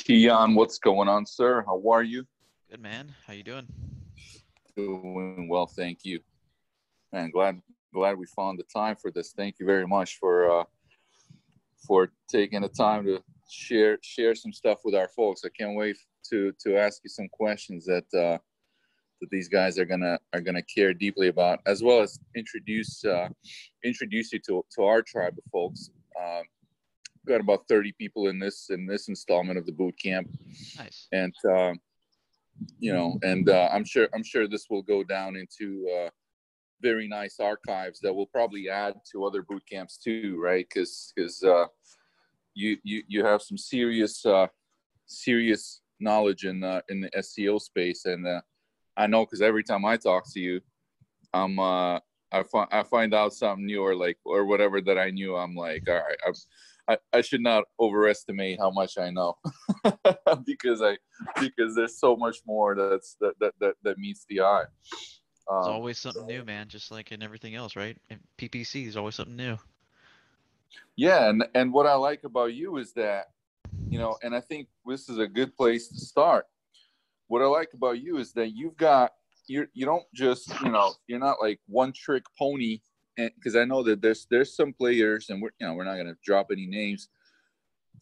Keyan, what's going on, sir? How are you? Good, man. How you doing? Doing well, thank you. Man, glad we found the time for this. Thank you very much for taking the time to share some stuff with our folks. I can't wait to ask you some questions that these guys are gonna care deeply about, as well as introduce you to our tribe of folks. Got about 30 people in this installment of the boot camp, Nice. and I'm sure this will go down into very nice archives that we'll probably add to other boot camps too, right? Because you have some serious knowledge in the SEO space, and I know because every time I talk to you, I'm I find out something new or whatever that I knew. I'm like, all right, I should not overestimate how much I know because there's so much more that meets the eye. There's Um, always something new, man, just like in everything else, right? In PPC, there's always something new. yeah, and what I like about you is that, and I think this is a good place to start. What I like about you is that you don't just, you're not like one trick pony. And because I know that there's some players, and we're not going to drop any names,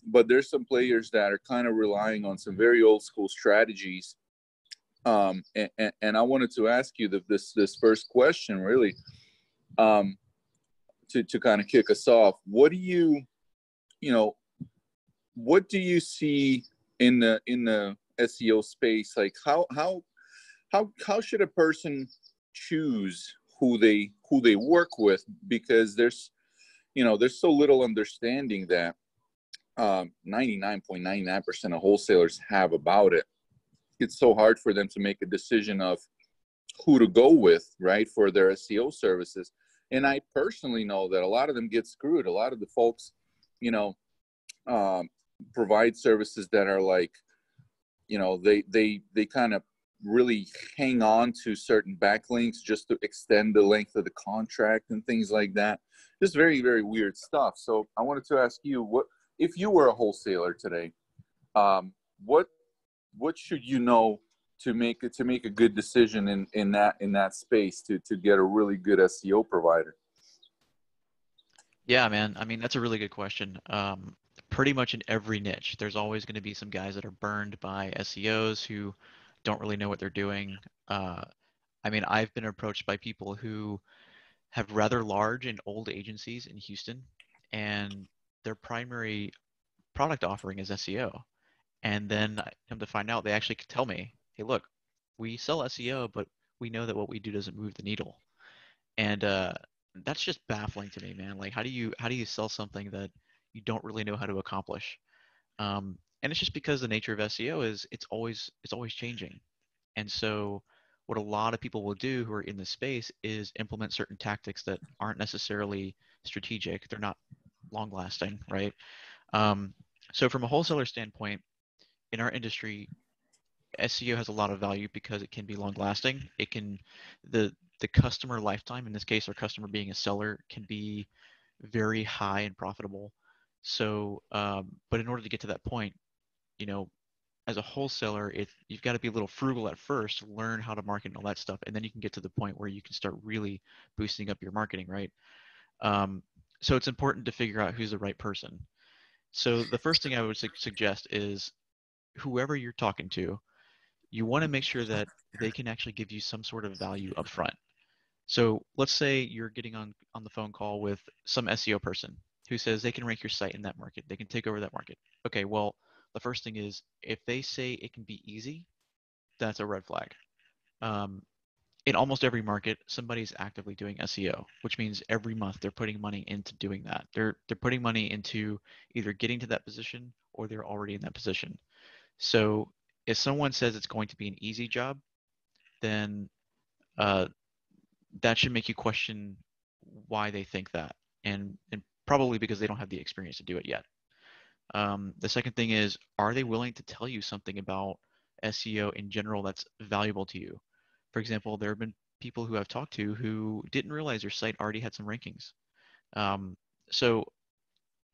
but there's some players that are kind of relying on some very old school strategies. And I wanted to ask you this first question, really, to kind of kick us off. What do you see in the SEO space? Like how should a person choose who they work with? Because there's so little understanding that 99.99% of wholesalers have about it. It's so hard for them to make a decision of who to go with, right, for their SEO services. And I personally know that a lot of them get screwed. A lot of the folks, you know, um, provide services that are like, they kind of really hang on to certain backlinks just to extend the length of the contract and things like that. Just very, very weird stuff. So I wanted to ask you, what if you were a wholesaler today? Um, what what should you know to make a good decision in that space to get a really good SEO provider? Yeah, man. I mean, that's a really good question. Pretty much in every niche, there's always going to be some guys that are burned by SEOs who don't really know what they're doing. Uh, I mean, I've been approached by people who have rather large and old agencies in Houston, and their primary product offering is SEO. And then I come to find out they actually could tell me, hey, look, we sell SEO, but we know that what we do doesn't move the needle. And that's just baffling to me, man. Like, how do you sell something that you don't really know how to accomplish? And it's just because the nature of SEO is it's always changing. And so what a lot of people will do who are in this space is implement certain tactics that aren't necessarily strategic. They're not long lasting, right? Um, so from a wholesaler standpoint, in our industry, SEO has a lot of value because it can be long lasting. It can the customer lifetime, in this case our customer being a seller, can be very high and profitable. So, but in order to get to that point, you know, as a wholesaler, you've got to be a little frugal at first, learn how to market and all that stuff, and then you can get to the point where you can start really boosting up your marketing, right? Um, so it's important to figure out who's the right person. So the first thing I would suggest is whoever you're talking to, you want to make sure that they can actually give you some sort of value up front. So let's say you're getting on the phone call with some SEO person who says they can rank your site in that market. They can take over that market. Okay, well, the first thing is if they say it can be easy, that's a red flag. Um, in almost every market, somebody's actively doing SEO, which means every month they're putting money into doing that. They're putting money into either getting to that position or they're already in that position. So if someone says it's going to be an easy job, then uh, that should make you question why they think that, and probably because they don't have the experience to do it yet. The second thing is, are they willing to tell you something about SEO in general that's valuable to you? For example, there have been people who I've talked to who didn't realize their site already had some rankings. Um, so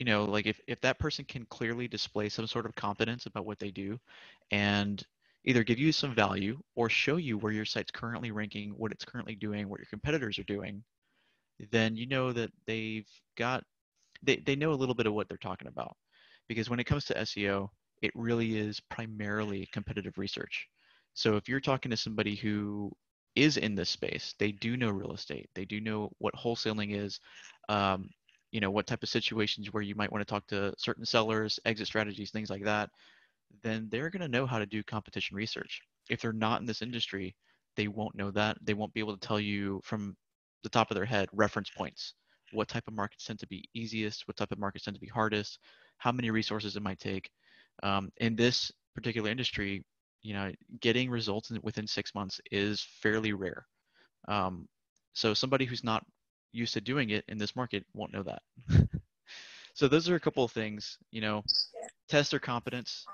like if that person can clearly display some sort of competence about what they do and either give you some value or show you where your site's currently ranking, what it's currently doing, what your competitors are doing, then you know that they know a little bit of what they're talking about. Because when it comes to SEO, it really is primarily competitive research. So if you're talking to somebody who is in this space, they do know real estate, they do know what wholesaling is, um, what type of situations where you might want to talk to certain sellers, exit strategies, things like that, then they're going to know how to do competition research. If they're not in this industry, they won't know that. They won't be able to tell you from the top of their head reference points. What type of markets tend to be easiest? What type of markets tend to be hardest? How many resources it might take? In this particular industry, getting results within 6 months is fairly rare. So somebody who's not used to doing it in this market won't know that. So those are a couple of things, test their competence,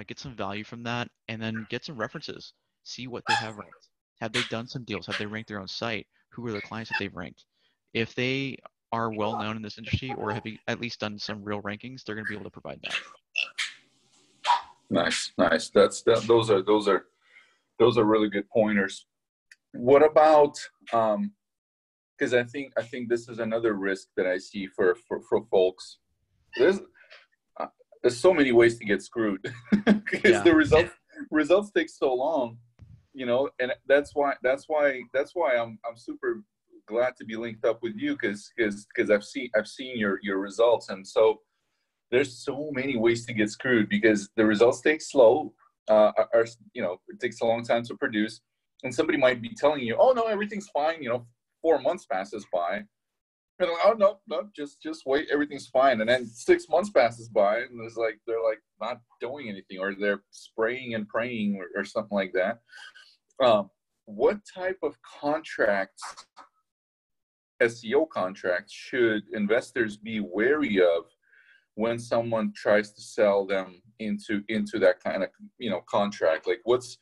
get some value from that, and then get some references. See what they have ranked. Have they done some deals? Have they ranked their own site? Who are the clients that they've ranked? If they are well known in this industry or have at least done some real rankings, they're going to be able to provide that. Nice. Those are really good pointers. What about because I think this is another risk that I see for folks. There's so many ways to get screwed because the results take so long, and that's why I'm super glad to be linked up with you because I've seen your results, and so there's so many ways to get screwed because the results take slow, it takes a long time to produce, and somebody might be telling you, oh no, everything's fine, 4 months passes by. And like, oh no, just wait, everything's fine. And then 6 months passes by, and they're like not doing anything, or they're spraying and praying, or something like that. What type of contracts, SEO contracts, should investors be wary of when someone tries to sell them into that kind of contract? Like what's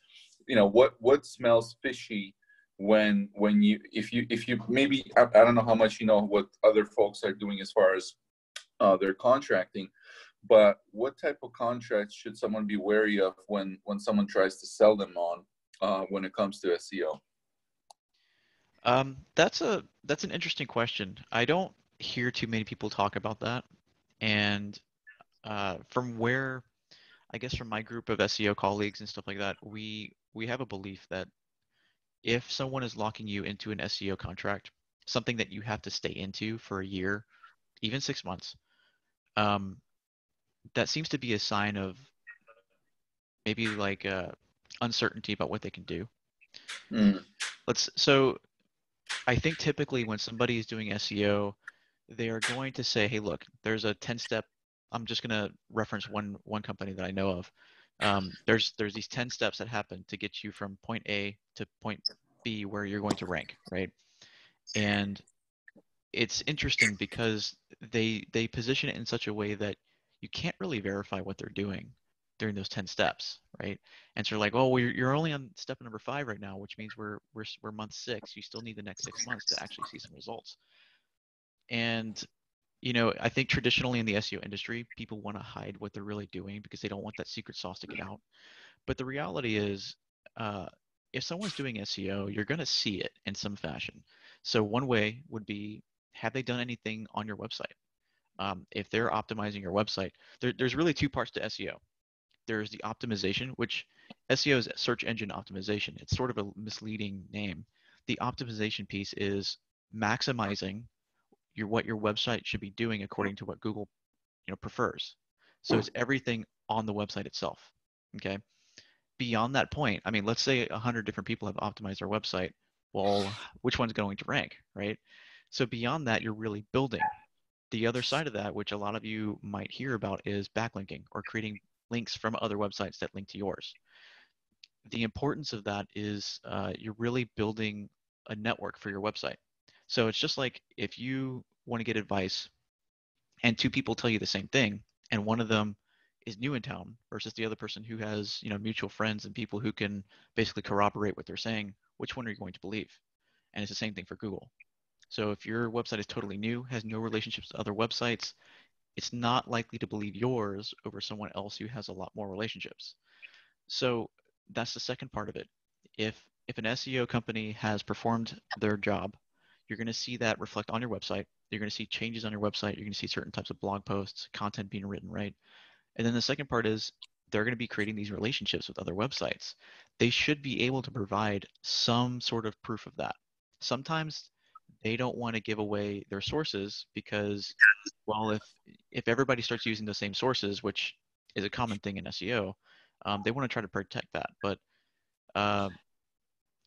what smells fishy when you if you maybe I don't know how much what other folks are doing as far as their contracting, but what type of contracts should someone be wary of when someone tries to sell them on when it comes to SEO? That's an interesting question. I don't hear too many people talk about that, and from where I guess from my group of SEO colleagues and stuff like that, we have a belief that if someone is locking you into an SEO contract, something that you have to stay into for a year, even 6 months, um, that seems to be a sign of maybe like uncertainty about what they can do. Mm. So I think typically when somebody is doing SEO, they are going to say, hey, look, there's a 10-step. I'm just going to reference one company that I know of. There's these 10 steps that happen to get you from point A to point B where you're going to rank, right? And it's interesting because they position it in such a way that you can't really verify what they're doing during those 10 steps, right? And so you're like, oh, well, you're only on step number 5 right now, which means we're month 6. You still need the next 6 months to actually see some results. And I think traditionally in the SEO industry, people want to hide what they're really doing because they don't want that secret sauce to get out. But the reality is, if someone's doing SEO, you're going to see it in some fashion. So one way would be, have they done anything on your website? If they're optimizing your website, there's really 2 parts to SEO. There's the optimization, which SEO is search engine optimization. It's sort of a misleading name. The optimization piece is maximizing what your website should be doing according to what Google prefers. So it's everything on the website itself. Okay. Beyond that point, I mean, let's say 100 different people have optimized their website. Well, which one's going to rank, right? So beyond that, you're really building. The other side of that, which a lot of you might hear about, is backlinking or creating links from other websites that link to yours. The importance of that is you're really building a network for your website. So it's just like if you want to get advice and 2 people tell you the same thing, and one of them is new in town versus the other person who has mutual friends and people who can basically corroborate what they're saying, which one are you going to believe? And it's the same thing for Google. So if your website is totally new, has no relationships to other websites, it's not likely to believe yours over someone else who has a lot more relationships. So that's the second part of it. If an SEO company has performed their job, you're going to see that reflect on your website. You're going to see changes on your website. You're going to see certain types of blog posts, content being written, right? And then the second part is they're going to be creating these relationships with other websites. They should be able to provide some sort of proof of that. Sometimes they don't want to give away their sources because, well, if everybody starts using the same sources, which is a common thing in SEO, they want to try to protect that. But uh,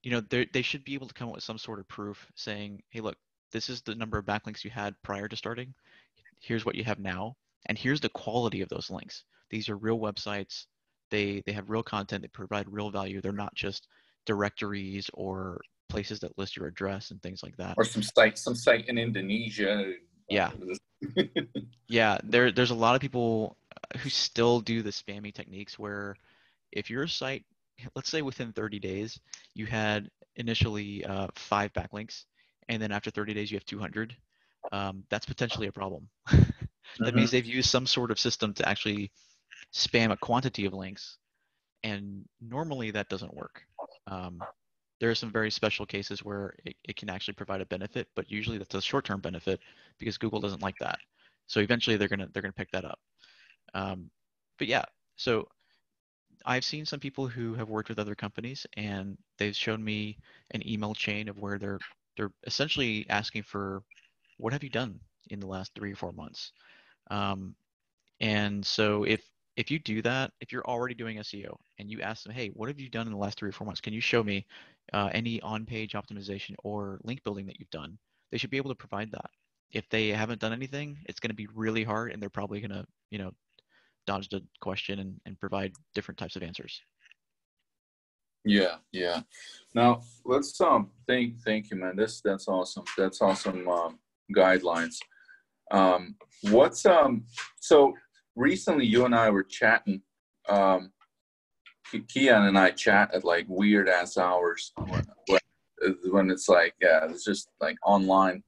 they should be able to come up with some sort of proof saying, hey, look, this is the number of backlinks you had prior to starting. Here's what you have now, and here's the quality of those links. These are real websites. They have real content. They provide real value. They're not just directories or places that list your address and things like that. Or some site in Indonesia. Yeah. Yeah, there's a lot of people who still do the spammy techniques where if your site, let's say within 30 days, you had initially 5 backlinks, and then after 30 days you have 200, that's potentially a problem. That means they've used some sort of system to actually spam a quantity of links, and normally that doesn't work. There are some very special cases where it can actually provide a benefit, but usually that's a short-term benefit because Google doesn't like that. So eventually they're gonna pick that up. But yeah, so I've seen some people who have worked with other companies and they've shown me an email chain of where they're essentially asking for what have you done in the last 3 or 4 months. And so if you do that, if you're already doing SEO and you ask them, hey, what have you done in the last 3 or 4 months? Can you show me any on-page optimization or link building that you've done? They should be able to provide that. If they haven't done anything, it's going to be really hard, and they're probably going to, dodge the question and provide different types of answers. Yeah. Now let's thank you, man. That's awesome. That's awesome guidelines. What's so recently you and I were chatting. Keyan and I chat at like weird ass hours when it's like, yeah, it's just like online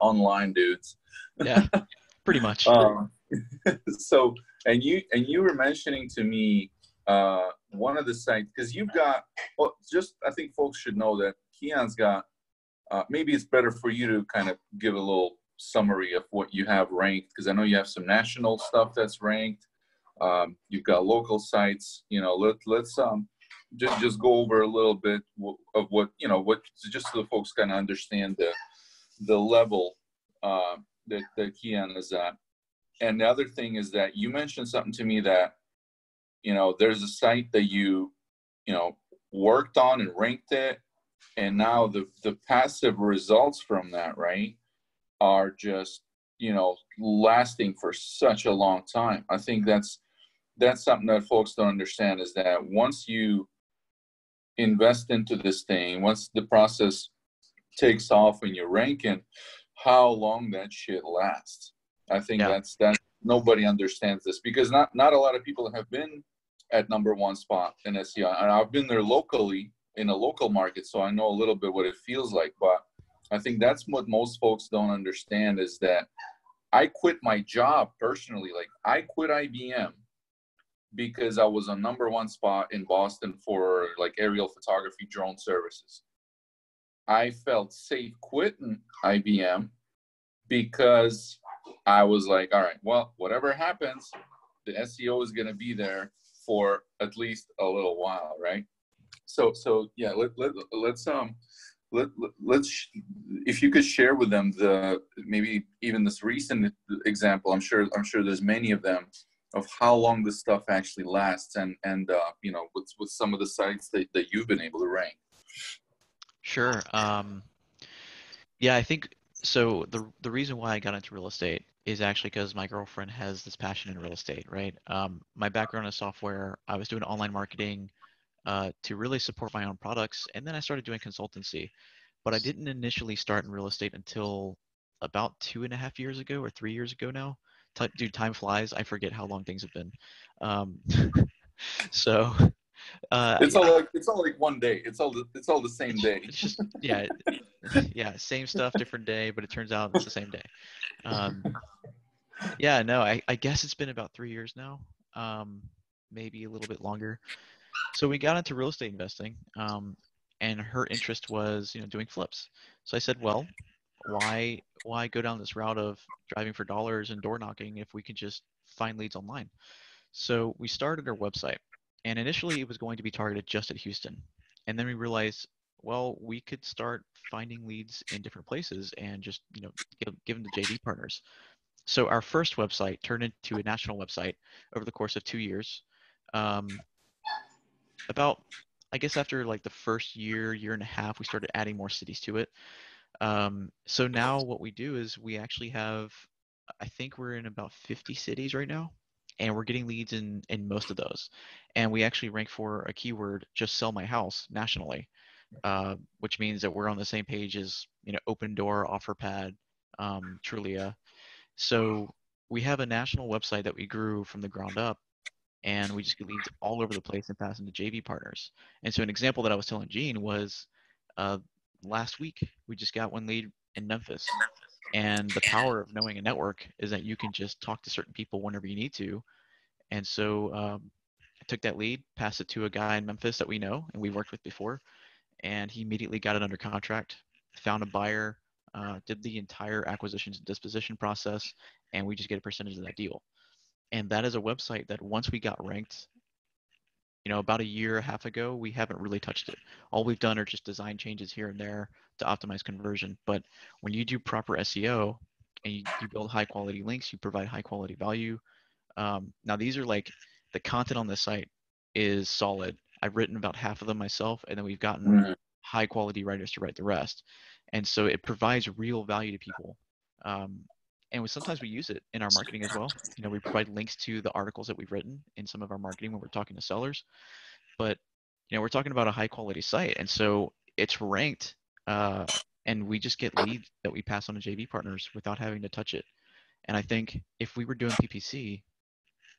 dudes. Yeah, pretty much. So and you were mentioning to me one of the sites, because you've got, well, just I think folks should know that Keyan's got maybe it's better for you to kind of give a little summary of what you have ranked, because I know you have some national stuff that's ranked. You've got local sites. Let's just go over a little bit of what just so the folks kind of understand the level that Keyan is at. And the other thing is that you mentioned something to me that there's a site that you worked on and ranked it, and now the passive results from that, right, are just lasting for such a long time. I think that's something that folks don't understand, is that once you invest into this thing, once the process takes off and you're ranking, how long that shit lasts. I think that's nobody understands this, because not a lot of people have been at number one spot in SEO, and I've been there locally in a local market, so I know a little bit what it feels like. But I think that's what most folks don't understand, is that I quit my job personally. Like, I quit IBM because I was on number one spot in Boston for like aerial photography drone services. I felt safe quitting IBM because I was like, all right, well, whatever happens, the SEO is going to be there for at least a little while, right? So yeah, let's if you could share with them maybe even this recent example. I'm sure there's many of them, of how long this stuff actually lasts, and with some of the sites that you've been able to rank. Sure. Yeah, I think so. The reason why I got into real estate is actually because my girlfriend has this passion in real estate, right? My background is software. I was doing online marketing to really support my own products, and then I started doing consultancy. But I didn't initially start in real estate until about 2.5 years ago or 3 years ago now. Dude, time flies. I forget how long things have been. So it's all like one day. It's all the same day. It's just yeah, same stuff, different day, but it turns out it's the same day. Yeah, no, I guess it's been about 3 years now, um, maybe a little bit longer. So we got into real estate investing, and her interest was, doing flips. So I said, well, why go down this route of driving for dollars and door knocking if we could just find leads online? So we started our website, and initially it was going to be targeted just at Houston. And then we realized, well, we could start finding leads in different places and just, give them to JV partners. So our first website turned into a national website over the course of 2 years. Um, about, I guess after like the first year, year and a half, we started adding more cities to it. So now what we do is we actually have, I think we're in about 50 cities right now, and we're getting leads in most of those. And we actually rank for a keyword, just sell my house nationally, which means that we're on the same page as, Open Door, OfferPad, Trulia. So we have a national website that we grew from the ground up, and we just get leads all over the place and pass them to JV partners. And so an example that I was telling Gene was uh, last week we just got one lead in Memphis. And the power of knowing a network is that you can just talk to certain people whenever you need to. And so I took that lead, passed it to a guy in Memphis that we know and we worked with before, and he immediately got it under contract, found a buyer, did the entire acquisitions and disposition process, and we just get a percentage of that deal. And that is a website that once we got ranked, about a year and a half ago, we haven't really touched it. All we've done are just design changes here and there to optimize conversion. But when you do proper SEO and you build high quality links, you provide high quality value. Now these are like the content on this site is solid. I've written about half of them myself, and then we've gotten Mhm. high quality writers to write the rest. And so it provides real value to people. Um, and sometimes we use it in our marketing as well. We provide links to the articles that we've written in some of our marketing when we're talking to sellers. But we're talking about a high quality site, and so it's ranked, uh, and we just get leads that we pass on to JV partners without having to touch it. And I think if we were doing PPC,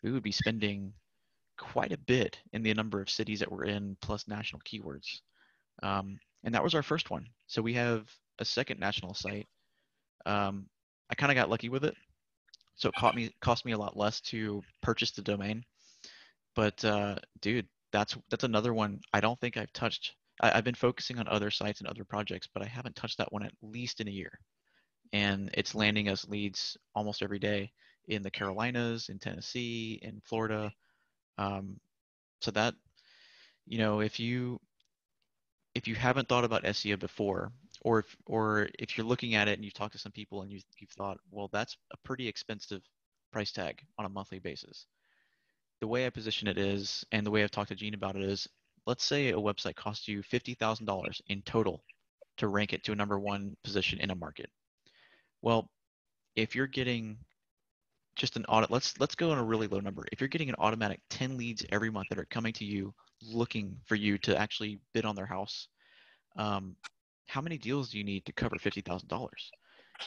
we would be spending quite a bit in the number of cities that we're in plus national keywords. And that was our first one. So we have a second national site. Um, I kind of got lucky with it, so it cost me a lot less to purchase the domain. But dude, that's another one I don't think I've touched. I've been focusing on other sites and other projects, but I haven't touched that one at least in a year. And it's landing us leads almost every day in the Carolinas, in Tennessee, in Florida. Um, so that, if you haven't thought about SEO before, or if you're looking at it and you've talked to some people and you've thought, well, that's a pretty expensive price tag on a monthly basis. The way I position it is, and the way I've talked to Gene about it is, let's say a website costs you $50,000 in total to rank it to a number one position in a market. Well, if you're getting just an audit, let's go on a really low number. If you're getting an automatic 10 leads every month that are coming to you looking for you to actually bid on their house, um, how many deals do you need to cover $50,000?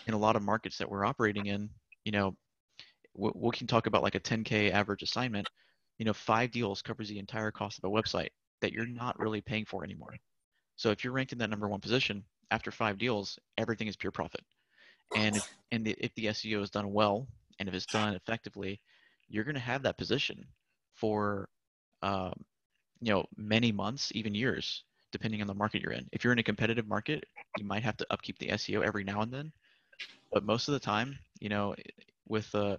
In a lot of markets that we're operating in, we can talk about like a 10K average assignment. 5 deals covers the entire cost of a website that you're not really paying for anymore. So if you're ranked in that number one position after 5 deals, everything is pure profit. And if the SEO is done well and if it's done effectively, you're going to have that position for um, many months, even years, depending on the market you're in. If you're in a competitive market, you might have to upkeep the SEO every now and then, but most of the time, with the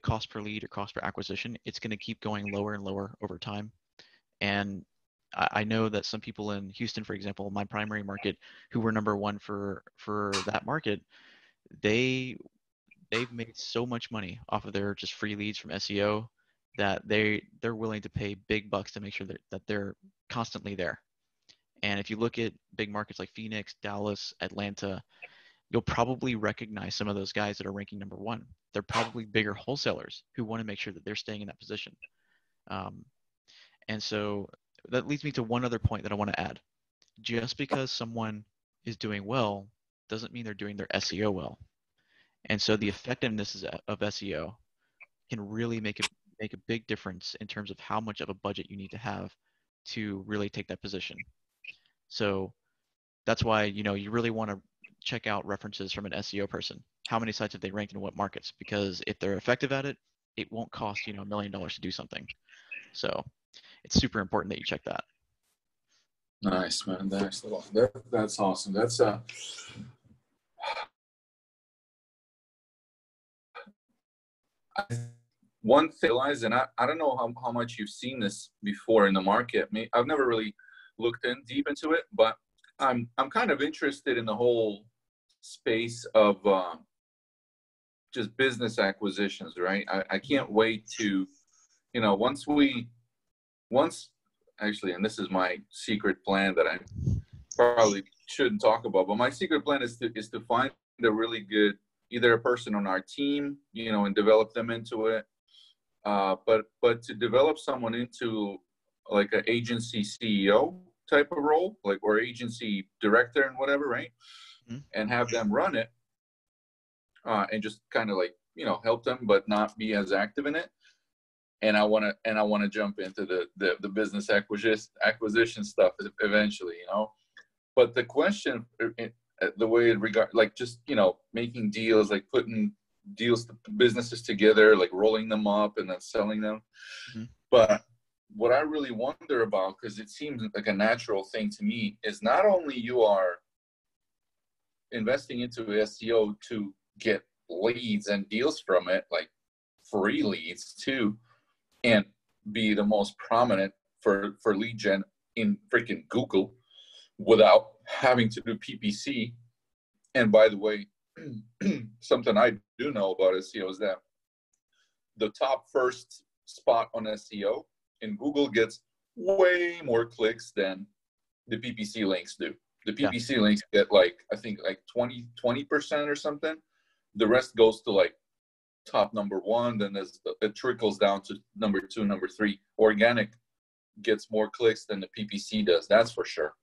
cost per lead or cost per acquisition, it's going to keep going lower and lower over time. And I know that some people in Houston, for example, my primary market, who were number one for that market, they they've made so much money off of their just free leads from SEO that they're willing to pay big bucks to make sure that they're constantly there. And if you look at big markets like Phoenix, Dallas, Atlanta, you'll probably recognize some of those guys that are ranking number one. They're probably bigger wholesalers who want to make sure that they're staying in that position. Um, and so that leads me to one other point that I want to add. Just because someone is doing well doesn't mean they're doing their SEO well. And so the effectiveness of SEO can really make a big difference in terms of how much of a budget you need to have to really take that position. So that's why you really want to check out references from an SEO person. how many sites have they ranked in what markets? Because if they're effective at it, it won't cost, $1 million to do something. So it's super important that you check that. Nice, man. That's awesome. That's one thing I realize, and I don't know how much you've seen this before in the market. I've never really looked in deep into it, but I'm kind of interested in the whole space of just business acquisitions, right? I can't wait to, once actually, and this is my secret plan that I probably shouldn't talk about, but my secret plan is to find a really good, either a person on our team, and develop them into it. But to develop someone into like an agency CEO type of role, like, or agency director and whatever, right? Mm-hmm. And have them run it, and just kind of like, help them, but not be as active in it. And I want to jump into the business acquisition stuff eventually, But the question, the way it regard, like, just, making deals, like putting deals, businesses together, like rolling them up and then selling them. Mm-hmm. But what I really wonder about, because it seems like a natural thing to me, is not only you are investing into SEO to get leads and deals from it, like free leads too, and be the most prominent for lead gen in freaking Google without having to do PPC. And by the way, something I do know about SEO is that the top first spot on SEO in Google gets way more clicks than the PPC links do. The PPC links get I think 20% or something. The rest goes to like top number one, then it trickles down to number two, number three. Organic gets more clicks than the PPC does, that's for sure.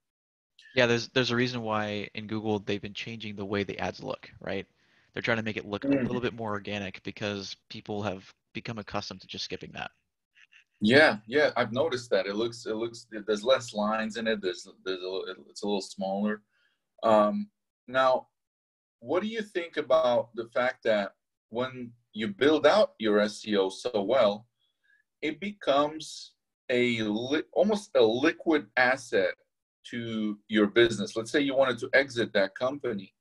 Yeah, there's a reason why in Google they've been changing the way the ads look, right? They're trying to make it look a little bit more organic because people have become accustomed to just skipping that. Yeah, I've noticed that. It looks there's less lines in it. It's a little smaller. Now, what do you think about the fact that when you build out your SEO so well, it becomes almost a liquid asset to your business? Let's say you wanted to exit that company.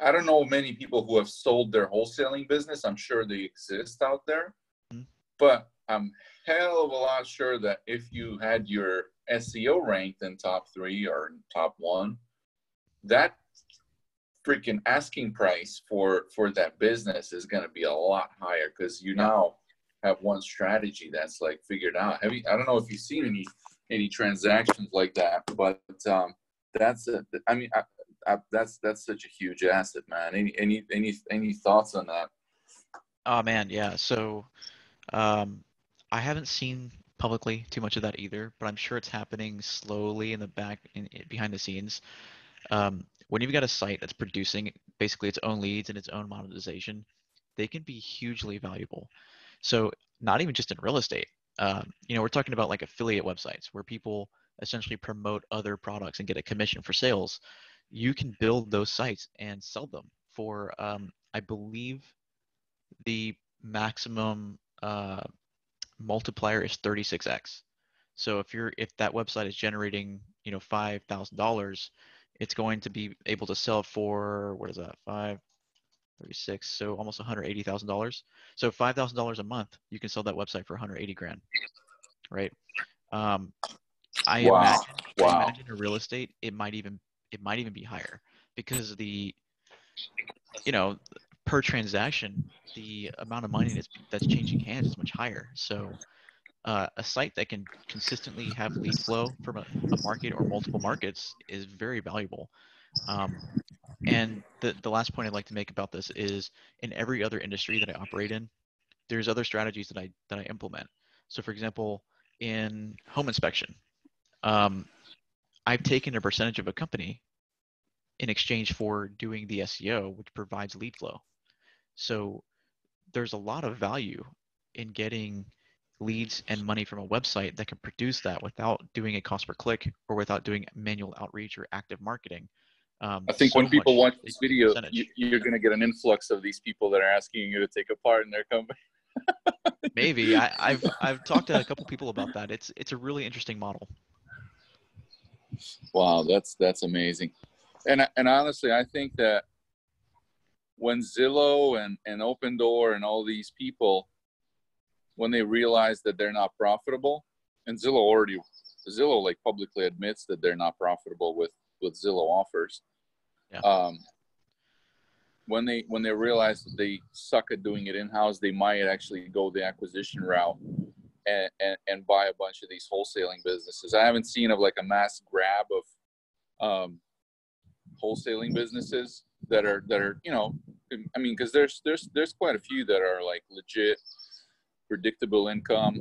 I don't know many people who have sold their wholesaling business. I'm sure they exist out there, but I'm hell of a lot sure that if you had your SEO ranked in top 3 or top 1, that freaking asking price for that business is going to be a lot higher, because you now have one strategy that's like figured out. I don't know if you've seen any transactions like that, but that's such a huge asset, man. Any thoughts on that? Oh man, yeah. So I haven't seen publicly too much of that either, but I'm sure it's happening slowly in the behind the scenes. When you've got a site that's producing basically its own leads and its own monetization, they can be hugely valuable. So not even just in real estate. We're talking about like affiliate websites where people essentially promote other products and get a commission for sales. You can build those sites and sell them for, I believe, the maximum multiplier is 36x. So if that website is generating, $5,000, it's going to be able to sell for, what is that, 536, so almost $180,000. So $5,000 a month, you can sell that website for 180 grand, right? I imagine in real estate, it might even be higher, because per transaction, the amount of money that's changing hands is much higher. So a site that can consistently have lead flow from a market or multiple markets is very valuable. And the last point I'd like to make about this is, in every other industry that I operate in, there's other strategies that I implement. So for example, in home inspection, I've taken a percentage of a company in exchange for doing the SEO, which provides lead flow. So there's a lot of value in getting leads and money from a website that can produce that without doing a cost per click or without doing manual outreach or active marketing. I think when so people much watch a this big video, percentage. you're going to get an influx of these people that are asking you to take a part in their company. Maybe I've talked to a couple people about that. It's a really interesting model. Wow, that's amazing. And honestly, I think that when Zillow and Open Door and all these people, when they realize that they're not profitable, and Zillow like publicly admits that they're not profitable with Zillow offers. Yeah. When they realize that they suck at doing it in-house, they might actually go the acquisition route and buy a bunch of these wholesaling businesses. I haven't seen of like a mass grab of wholesaling businesses that are I mean, because there's quite a few that are like legit, predictable income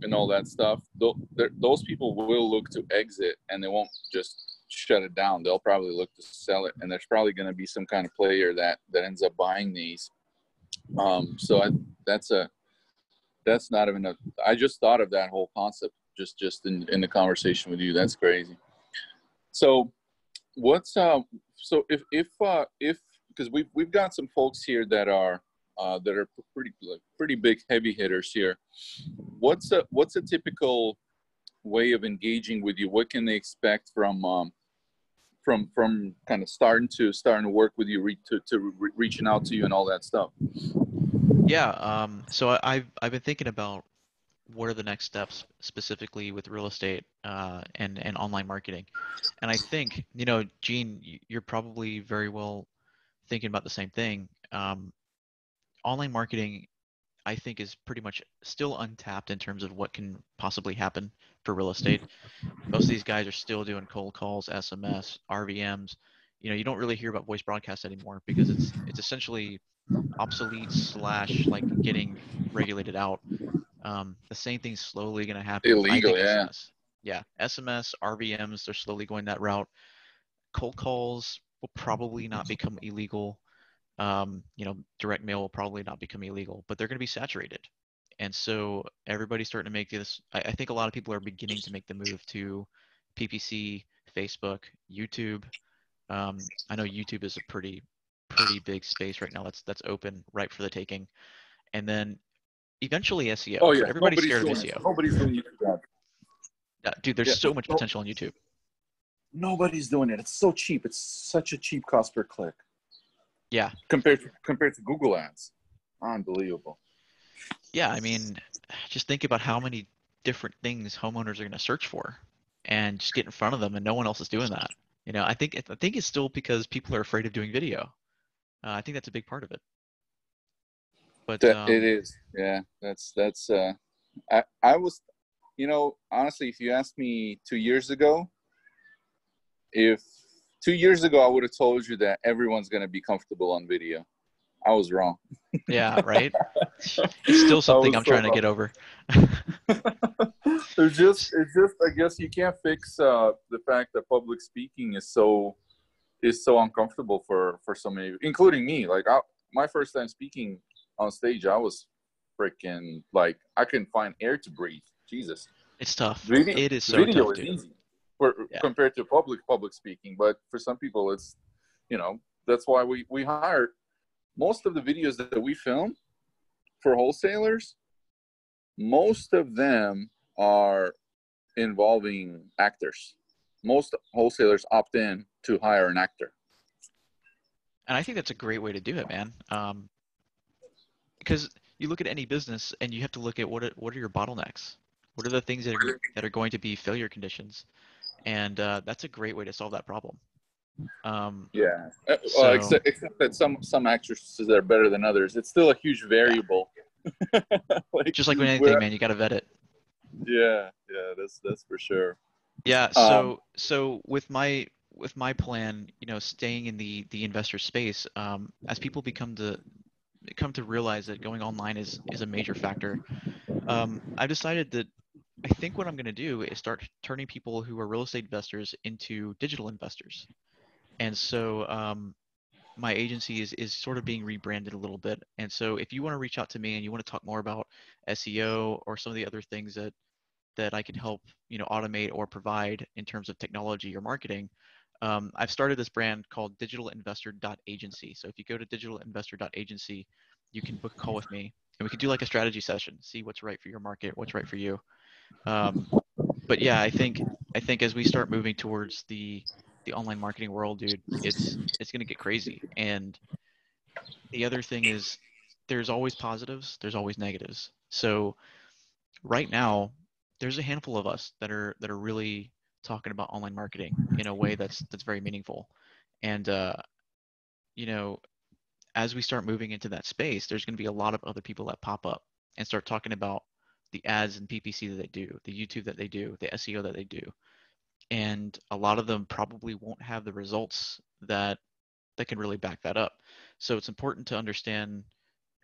and all that stuff. Those people will look to exit, and they won't just shut it down. They'll probably look to sell it, and there's probably going to be some kind of player that ends up buying these. That's not even I just thought of that whole concept just in the conversation with you. That's crazy. So what's so if because we've got some folks here that are pretty big heavy hitters here. What's a typical way of engaging with you? What can they expect from kind of starting to work with you, reaching out to you and all that stuff? Yeah. So I've been thinking about what are the next steps specifically with real estate and online marketing, and I think Gene, you're probably very well thinking about the same thing. Online marketing, I think, is pretty much still untapped in terms of what can possibly happen for real estate. Most of these guys are still doing cold calls, SMS, RVMs. You don't really hear about voice broadcast anymore because it's essentially obsolete slash like getting regulated out. The same thing's slowly going to happen with, I Illegal, think, yeah. SMS. Yeah, SMS, RVMs, they're slowly going that route. Cold calls will probably not become illegal. Direct mail will probably not become illegal, but they're going to be saturated. And so everybody's starting to make this. I think a lot of people are beginning to make the move to PPC, Facebook, YouTube. I know YouTube is a pretty big space right now. That's open, right for the taking. And then eventually Oh SEO, yeah, but everybody's nobody's scared of doing it. SEO. Nobody's doing YouTube. Yeah, dude, there's Yeah, so much potential on YouTube. nobody's doing it. It's so cheap. It's such a cheap cost per click. Yeah. Compared to Google ads. Unbelievable. Yeah, I mean, just think about how many different things homeowners are going to search for and just get in front of them, and no one else is doing that. I think it's still because people are afraid of doing video. I think that's a big part of it. But That it is. Yeah, that's I was, honestly, if you asked me 2 years ago, if 2 years ago I would have told you that everyone's going to be comfortable on video, I was wrong. yeah, right. It's still I something was I'm so trying to wrong. get over. It's just I guess you can't fix the fact that public speaking is so uncomfortable for so many, including me. Like my first time speaking on stage, I was freaking like I couldn't find air to breathe. Jesus. It's tough. Video It is so video tough, is dude. easy Yeah. compared to public speaking, but for some people it's that's why we hire most of the videos that we film for wholesalers. Most of them are involving actors. Most wholesalers opt in to hire an actor. And I think that's a great way to do it, man. Because you look at any business and you have to look at what are your bottlenecks? What are the things that are going to be failure conditions? And that's a great way to solve that problem. Yeah. Well, So except that some actresses are better than others. It's still a huge yeah, variable. Like, just like with anything, man, you got to vet it. yeah, that's for sure. Yeah. Um, So with my plan, staying in the investor space, as people come to realize that going online is a major factor. I've decided that I think what I'm going to do is start turning people who are real estate investors into digital investors. And so my agency is sort of being rebranded a little bit. And so if you want to reach out to me and you want to talk more about SEO or some of the other things that I can help, automate or provide in terms of technology or marketing, I've started this brand called digitalinvestor.agency. So if you go to digitalinvestor.agency, you can book a call with me and we could do like a strategy session, see what's right for your market, what's right for you. Um, but yeah, I think as we start moving towards the online marketing world, dude, it's gonna get crazy. And the other thing is there's always positives, there's always negatives. So right now, there's a handful of us that are really talking about online marketing in a way that's very meaningful. And you know, as we start moving into that space, there's going to be a lot of other people that pop up and start talking about the ads and PPC that they do, the YouTube that they do, the SEO that they do. And a lot of them probably won't have the results that can really back that up. So it's important to understand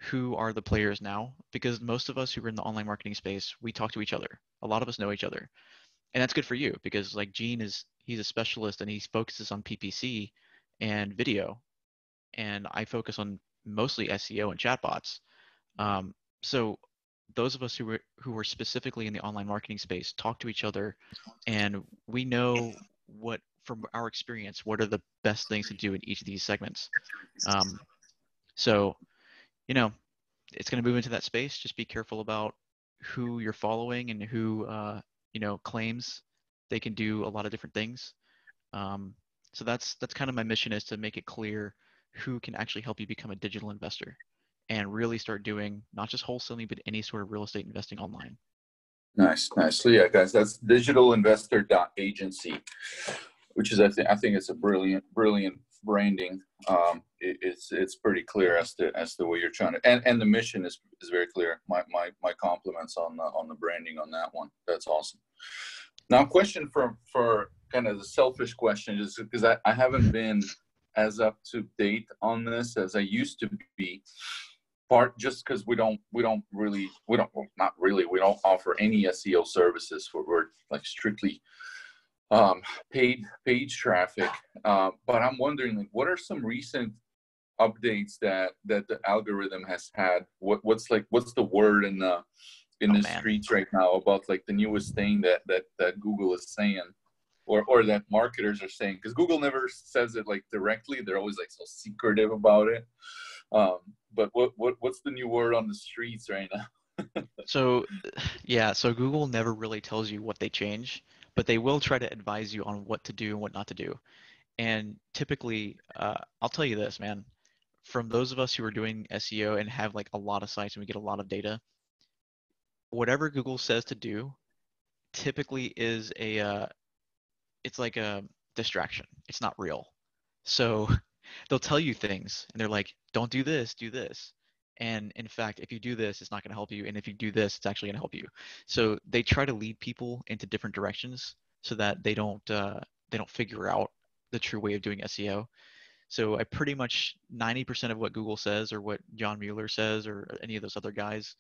who are the players now, because most of us who are in the online marketing space, we talk to each other. A lot of us know each other. And that's good for you because like Gene he's a specialist and he focuses on PPC and video, and I focus on mostly SEO and chatbots. Um, so those of us who are specifically in the online marketing space talk to each other, and we know what from our experience what are the best things to do in each of these segments. Um, so you know it's going to move into that space. Just be careful about who you're following and who claims they can do a lot of different things. Um, so that's kind of my mission, is to make it clear who can actually help you become a digital investor and really start doing not just wholesaling but any sort of real estate investing online. Nice, nice. So yeah, guys, that's digitalinvestor.agency, which is I think it's a brilliant branding. It's pretty clear as to what you're trying to, and the mission is very clear. My compliments on the branding on that one. That's awesome. Now, question for kind of the selfish question, is because I haven't been as up to date on this as I used to be. Part just because we don't offer any SEO services. We're like strictly paid page traffic. But I'm wondering, like, what are some recent updates that the algorithm has had? What's the word in the streets right now about like the newest thing that Google is saying, or that marketers are saying? Because Google never says it like directly. They're always like so secretive about it. But what's the new word on the streets right now? So Google never really tells you what they change, but they will try to advise you on what to do and what not to do. And typically, I'll tell you this, man, from those of us who are doing SEO and have like a lot of sites and we get a lot of data, whatever Google says to do typically is it's like a distraction. It's not real. So they'll tell you things and they're like, don't do this, do this. And in fact, if you do this, it's not going to help you. And if you do this, it's actually going to help you. So they try to lead people into different directions so that they don't figure out the true way of doing SEO. So I pretty much 90% of what Google says or what John Mueller says or any of those other guys,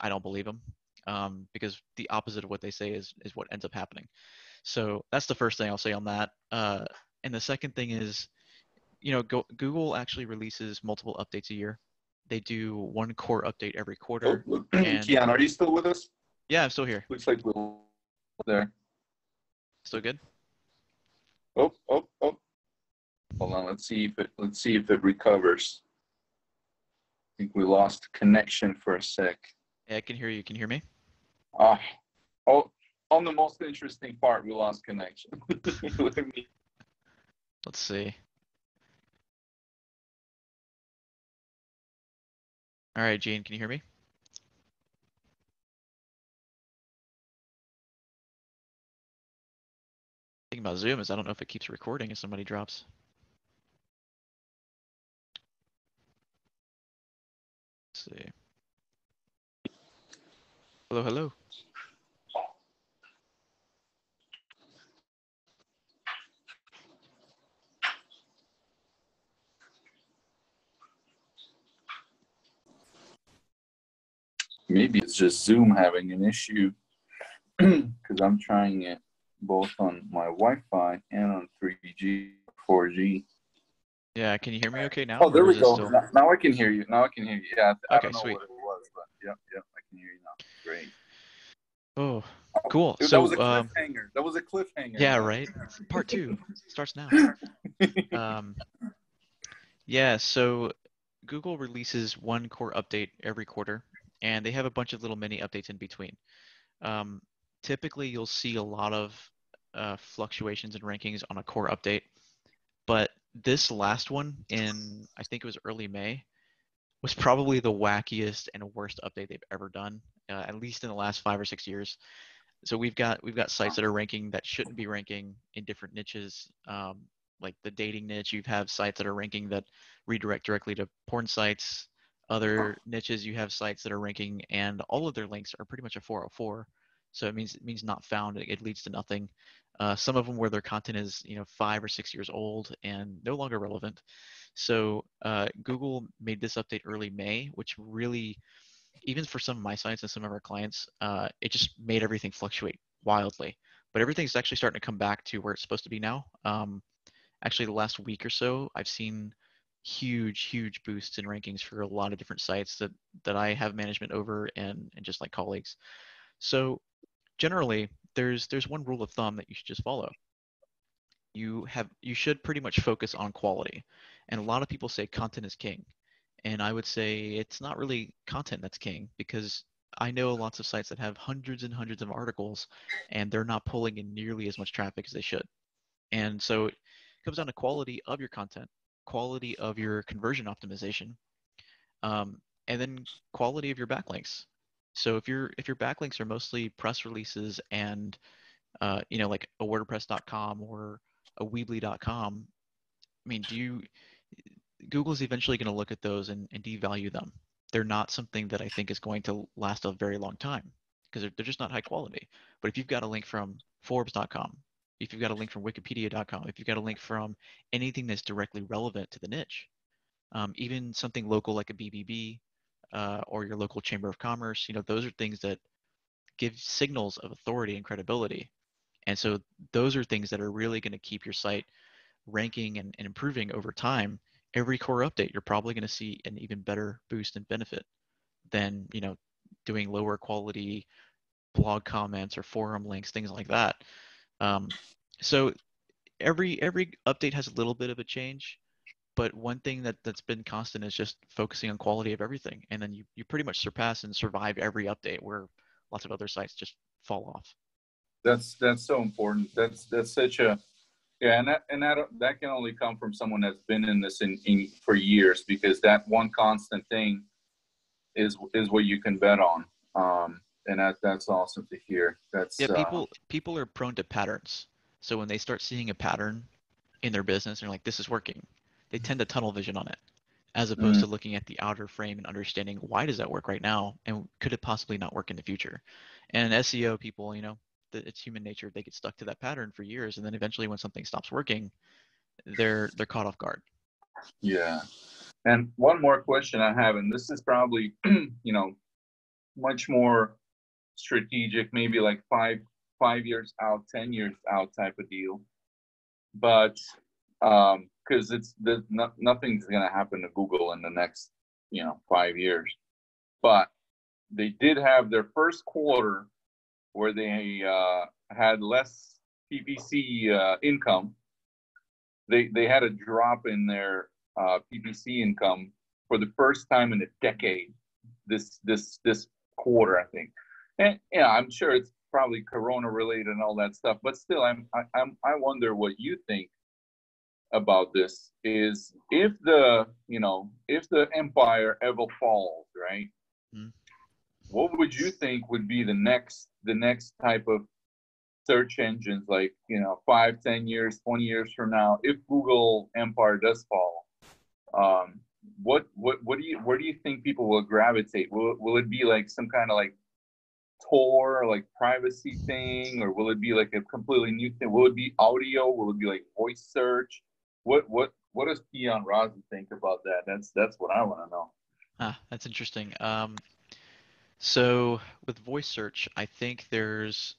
I don't believe them, because the opposite of what they say is what ends up happening. So that's the first thing I'll say on that. And the second thing is, Google actually releases multiple updates a year. They do one core update every quarter. And Keyan, are you still with us? Yeah, I'm still here. Looks like we're there. Still good? Oh. Hold on. Let's see if it recovers. I think we lost connection for a sec. Yeah, I can hear you. Can you hear me? On the most interesting part, we lost connection. Let's see. All right, Gene, can you hear me? The thing about Zoom is I don't know if it keeps recording if somebody drops. Let's see. Hello. Maybe it's just Zoom having an issue, because I'm trying it both on my Wi-Fi and on 3G, 4G. Yeah, can you hear me okay now? Oh, there we go. Still... Now I can hear you. Yeah, I okay, don't know sweet. what it was, but yep, I can hear you now. Great. Oh, Cool. That was So a cliffhanger. That was a cliffhanger, yeah, man. right. Part two starts now. Um, yeah, so Google releases one core update every quarter, and they have a bunch of little mini updates in between. Um, Typically, you'll see a lot of fluctuations in rankings on a core update, but this last one in, I think it was early May, was probably the wackiest and worst update they've ever done, at least in the last 5 or 6 years. So we've got sites that are ranking that shouldn't be ranking in different niches, like the dating niche. You have sites that are ranking that redirect directly to porn sites. Other niches, you have sites that are ranking, and all of their links are pretty much a 404. So it means not found. It leads to nothing. Some of them where their content is 5 or 6 years old and no longer relevant. So Google made this update early May, which really, even for some of my sites and some of our clients, it just made everything fluctuate wildly. But everything's actually starting to come back to where it's supposed to be now. Actually, the last week or so, I've seen huge boosts in rankings for a lot of different sites that I have management over and just like colleagues. So generally, there's one rule of thumb that you should just follow. You should pretty much focus on quality. And a lot of people say content is king. And I would say it's not really content that's king, because I know lots of sites that have hundreds and hundreds of articles and they're not pulling in nearly as much traffic as they should. And so it comes down to quality of your content, quality of your conversion optimization, and then quality of your backlinks. So if your backlinks are mostly press releases and like a WordPress.com or a Weebly.com, I mean, Google's eventually going to look at those and devalue them. They're not something that I think is going to last a very long time because they're just not high quality. But if you've got a link from Forbes.com, if you've got a link from Wikipedia.com, if you've got a link from anything that's directly relevant to the niche, even something local like a BBB or your local chamber of commerce, those are things that give signals of authority and credibility. And so those are things that are really going to keep your site ranking and improving over time. Every core update, you're probably going to see an even better boost and benefit than doing lower quality blog comments or forum links, things like that. Um, so every update has a little bit of a change, but one thing that's been constant is just focusing on quality of everything, and then you pretty much surpass and survive every update where lots of other sites just fall off. That's so important. That's such a yeah, that can only come from someone that's been in this in for years, because that one constant thing is what you can bet on. And that's awesome to hear. Yeah, That's people are prone to patterns. So when they start seeing a pattern in their business, they're like, this is working. They tend to tunnel vision on it, as opposed mm, to looking at the outer frame and understanding why does that work right now and could it possibly not work in the future. And SEO people, it's human nature. They get stuck to that pattern for years, and then eventually when something stops working, they're caught off guard. yeah. And one more question I have, and this is probably much more strategic, maybe like 5 years out, 10 years out type of deal. But because nothing's gonna happen to Google in the next 5 years. But they did have their first quarter where they had less PPC income. They had a drop in their PPC income for the first time in a decade. This quarter, I think, and yeah, I'm sure it's probably Corona related and all that stuff. But still, I wonder what you think about this. Is if the empire ever falls, right? Mm-hmm. What would you think would be the next type of search engines, like 5, 10 years, 20 years from now, if Google empire does fall? What do you where do you think people will gravitate? Will it be like some kind of like Tor, like privacy thing, or will it be like a completely new thing? Will it be audio? Will it be like voice search? What does Keyan Razi think about that? That's what I want to know. That's interesting. So with voice search, I think there's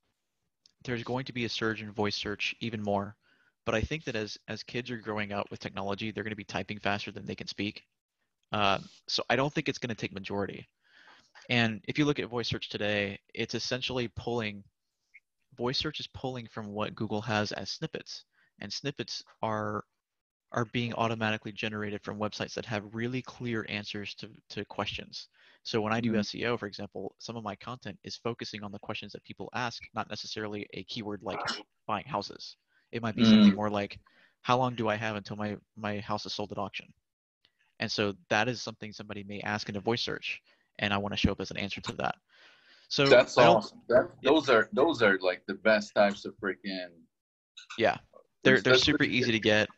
going to be a surge in voice search even more. But I think that as kids are growing up with technology, they're going to be typing faster than they can speak. So I don't think it's going to take majority. And if you look at voice search today, it's essentially pulling voice search is pulling from what Google has as snippets, and snippets are being automatically generated from websites that have really clear answers to questions. So when I do Mm, SEO, for example, some of my content is focusing on the questions that people ask, not necessarily a keyword like buying houses. It might be something mm. more like, how long do I have until my house is sold at auction? And so that is something somebody may ask in a voice search, and I want to show up as an answer to that. So That's I don't, awesome. yep, Those are like the best types of freaking. yeah, they're That's super easy to get,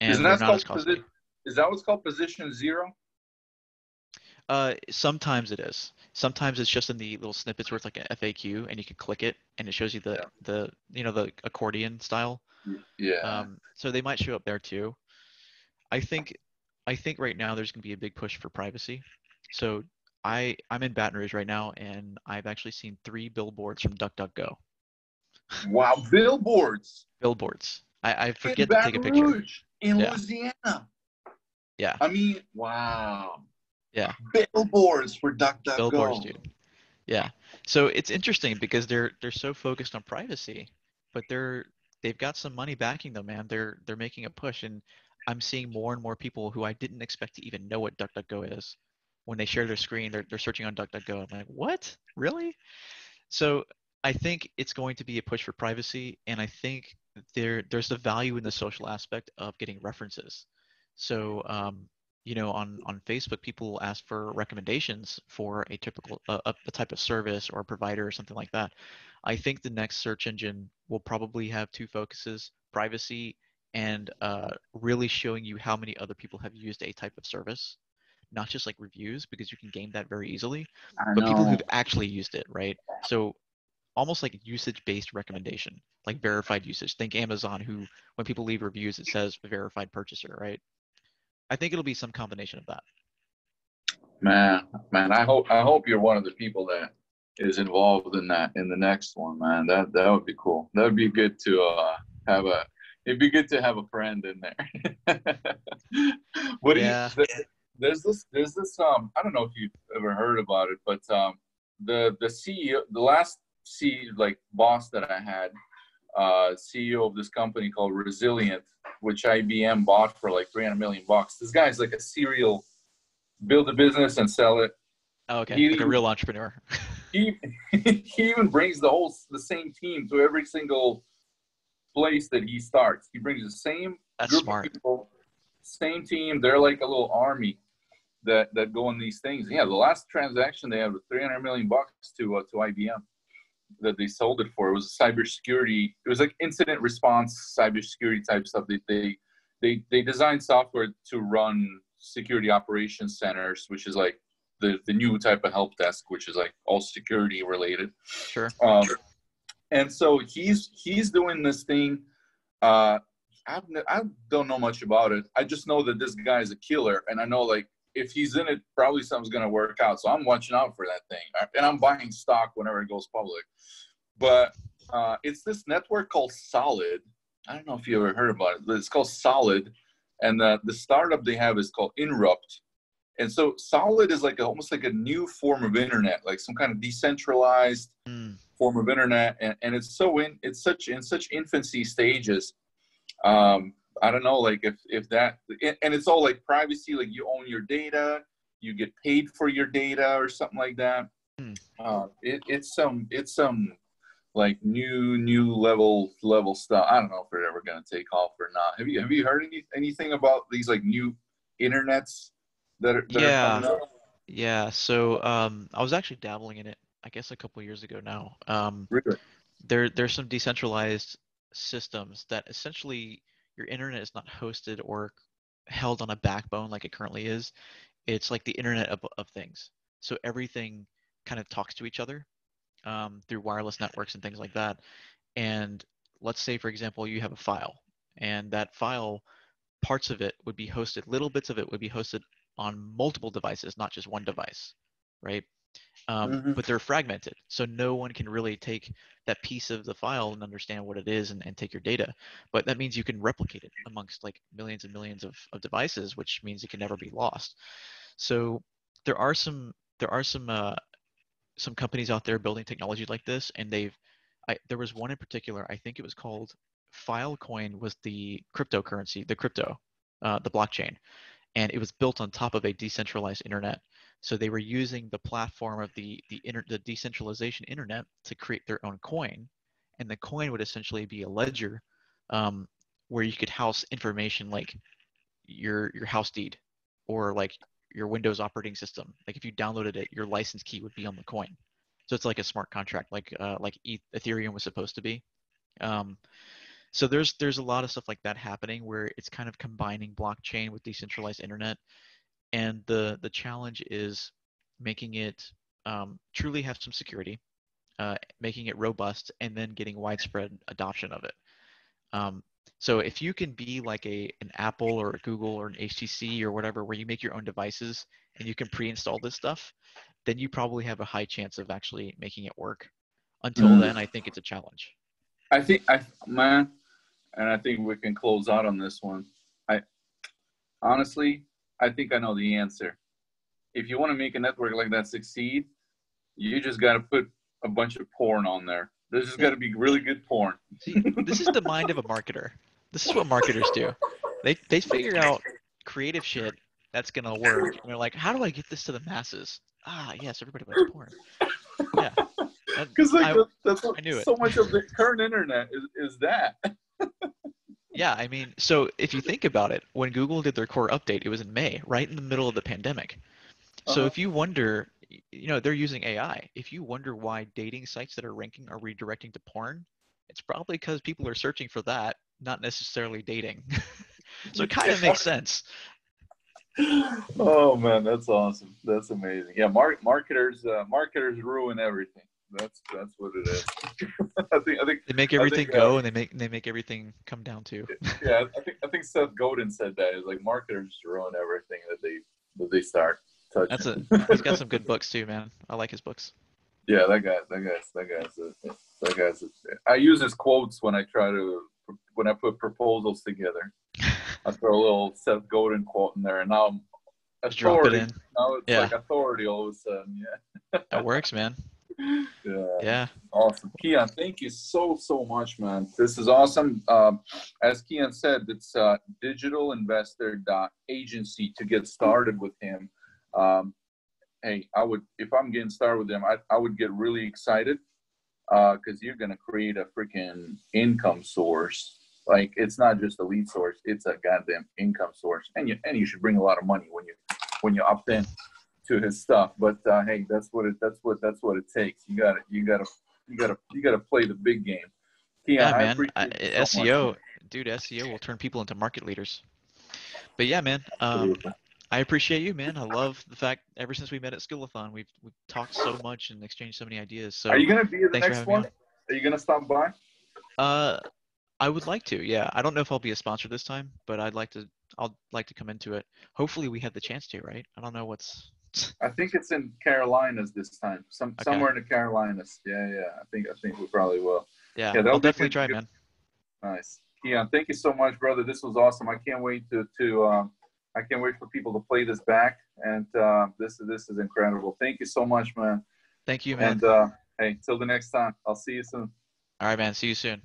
isn't and they're that not as called costly. is that what's called position zero? Sometimes it is. Sometimes it's just in the little snippets where it's like an FAQ, and you can click it, and it shows you Yeah. the accordion style. Yeah. So they might show up there too. I think I think right now there's going to be a big push for privacy. So I'm in Baton Rouge right now, and I've actually seen 3 billboards from DuckDuckGo. Wow, billboards Billboards. I in forget to take a Baton picture. Rouge, in Yeah, Louisiana. yeah, I mean, wow, yeah. billboards for Billboards, DuckDuckGo. dude. Yeah. So it's interesting because they're so focused on privacy, but they've got some money backing them, man. They're making a push, and I'm seeing more and more people who I didn't expect to even know what DuckDuckGo is. When they share their screen, they're searching on DuckDuckGo. I'm like, what? Really? So I think it's going to be a push for privacy, and I think there's the value in the social aspect of getting references. So on Facebook, people will ask for recommendations for a typical a type of service or a provider or something like that. I think the next search engine will probably have two focuses: privacy and really showing you how many other people have used a type of service, not just like reviews, because you can game that very easily, I but people know, who've actually used it, right? So almost like usage-based recommendation, like verified usage. Think Amazon, who when people leave reviews, it says verified purchaser, right? I think it'll be some combination of that. man. I hope you're one of the people that is involved in that in the next one, man. That would be cool. That would be good to have a. It'd be good to have a friend in there. What do you? Yeah. There's this I don't know if you've ever heard about it, but the CEO, the last C like boss that I had, CEO of this company called Resilient, which IBM bought for like 300 million bucks. This guy's like a serial build a business and sell it. Oh, okay. He Like a real entrepreneur. he he even brings the same team to every single place that he starts. He brings the same That's group of smart. people, same team. They're like a little army that go on these things. Yeah, the last transaction they had was 300 million bucks to IBM that they sold it for. It was cybersecurity. It was like incident response, cybersecurity type stuff. They designed software to run security operations centers, which is like the new type of help desk, which is like all security related. Sure. Um, and so he's doing this thing. Uh, I don't know much about it. I just know that this guy is a killer, and I know like if he's in it, probably something's gonna work out. So I'm watching out for that thing, and I'm buying stock whenever it goes public. But it's this network called Solid. I don't know if you ever heard about it, but it's called Solid, and the startup they have is called Inrupt. And so Solid is like almost like a new form of internet, like some kind of decentralized Mm. form of internet, and it's such infancy stages. I don't know, like if that, and it's all like privacy, like you own your data, you get paid for your data or something like that. Mm. It's some like new level stuff. I don't know if they're ever gonna take off or not. Have you heard anything about these like new internets that are Yeah. coming up? Yeah. So I was actually dabbling in it, I guess a couple years ago now. Really? There's some decentralized systems that essentially your internet is not hosted or held on a backbone like it currently is. It's like the internet of things. So everything kind of talks to each other through wireless networks and things like that. And let's say, for example, you have a file, and that file, parts of it would be hosted, little bits of it would be hosted on multiple devices, not just one device, right? Mm-hmm. But they're fragmented. So no one can really take that piece of the file and understand what it is and take your data. But that means you can replicate it amongst like millions and millions of devices, which means it can never be lost. So there are some companies out there building technology like this, and There was one in particular, I think it was called Filecoin, was the cryptocurrency, the blockchain, and it was built on top of a decentralized internet. So they were using the platform of the decentralization internet to create their own coin, and the coin would essentially be a ledger, where you could house information like your house deed, or like your Windows operating system. Like if you downloaded it, your license key would be on the coin. So it's like a smart contract, like Ethereum was supposed to be. Um, so there's a lot of stuff like that happening where it's kind of combining blockchain with decentralized internet, and the challenge is making it truly have some security, making it robust, and then getting widespread adoption of it. Um, so if you can be like an Apple or a Google or an HTC or whatever, where you make your own devices and you can pre-install this stuff, then you probably have a high chance of actually making it work. Until then, I think it's a challenge. Man, and I think we can close out on this one. Honestly, I think I know the answer. If you want to make a network like that succeed, you just got to put a bunch of porn on there. There's just got to be really good porn. See, this is the mind of a marketer. This is what marketers do. They figure out creative shit that's gonna work, and they're like, how do I get this to the masses? Ah, yes, everybody likes porn. Yeah, Because like that's I knew it. So much of the current internet is that. Yeah, I mean, so if you think about it, when Google did their core update, it was in May, right in the middle of the pandemic. So if you wonder, they're using AI. If you wonder why dating sites that are ranking are redirecting to porn, it's probably because people are searching for that, not necessarily dating. So it kind of makes sense. Oh man, that's awesome. That's amazing. Yeah, marketers ruin everything. That's what it is. I think they make everything go, and they make everything come down to. Yeah, I think Seth Godin said that. Is like marketers ruin everything that they start touching. He's got some good books too, man. I like his books. Yeah, that guy's. I use his quotes when I put proposals together. I throw a little Seth Godin quote in there, and now I'm Just drop it in. Now it's like authority all of a sudden. Yeah, that works, man. Yeah. Awesome. Keyan, thank you so much, man. This is awesome. As Keyan said, it's digitalinvestor.agency to get started with him. Hey, if I'm getting started with them, I would get really excited because you're going to create a freaking income source. Like, it's not just a lead source, it's a goddamn income source. And you should bring a lot of money when you opt in to his stuff. But hey, that's what it takes. You gotta play the big game. Keyan, yeah, man. SEO, dude, SEO will turn people into market leaders. But yeah, man. I appreciate you, man. I love the fact ever since we met at Skillathon, we've talked so much and exchanged so many ideas. So are you gonna be at the next one? Are you gonna stop by? I would like to. Yeah, I don't know if I'll be a sponsor this time, but I'd like to come into it. Hopefully, we have the chance to. Right? I don't know what's. I think it's in Carolinas this time. Somewhere in the Carolinas. Yeah. I think we probably will. Yeah, I'll definitely try, man. Nice. Keyan, thank you so much, brother. This was awesome. I can't wait I can't wait for people to play this back, and this is incredible. Thank you so much, man. Thank you, man. And hey, till the next time. I'll see you soon. All right, man. See you soon.